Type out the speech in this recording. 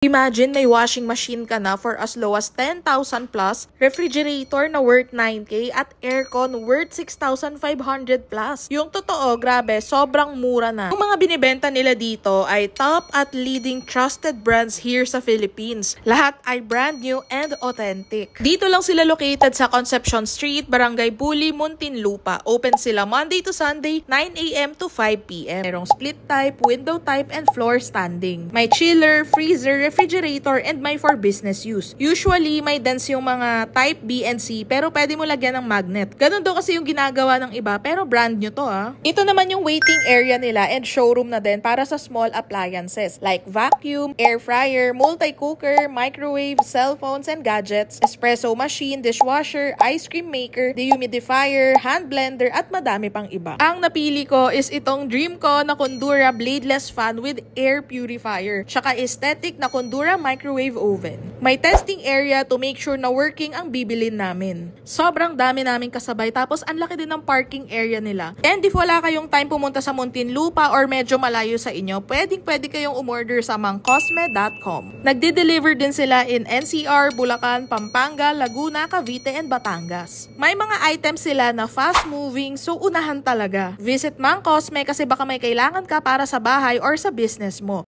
Imagine may washing machine ka na for as low as 10,000 plus, refrigerator na worth 9K at aircon worth 6,500 plus. Yung totoo, grabe, sobrang mura na. Yung mga binibenta nila dito ay top at leading trusted brands here sa Philippines. Lahat ay brand new and authentic. Dito lang sila located sa Concepcion Street, Barangay Buli, Muntinlupa. Open sila Monday to Sunday, 9 AM to 5 PM. Merong split type, window type, and floor standing. May chiller, freezer, refrigerator, and may for business use. Usually, may dense yung mga type B and C, pero pwede mo lagyan ng magnet. Ganun daw kasi yung ginagawa ng iba, pero brand new to ah. Ito naman yung waiting area nila and showroom na din para sa small appliances like vacuum, air fryer, multi-cooker, microwave, cell phones and gadgets, espresso machine, dishwasher, ice cream maker, dehumidifier, hand blender, at madami pang iba. Ang napili ko is itong dream ko na Condura bladeless fan with air purifier, tsaka aesthetic na Condura microwave oven. May testing area to make sure na working ang bibilin namin. Sobrang dami naming kasabay, tapos ang laki din ng parking area nila. And if wala kayong time pumunta sa Muntinlupa or medyo malayo sa inyo, pwede kayong umorder sa mangcosme.com. Nagde-deliver din sila in NCR, Bulacan, Pampanga, Laguna, Cavite, and Batangas. May mga items sila na fast moving, so unahan talaga. Visit Mang Cosme kasi baka may kailangan ka para sa bahay or sa business mo.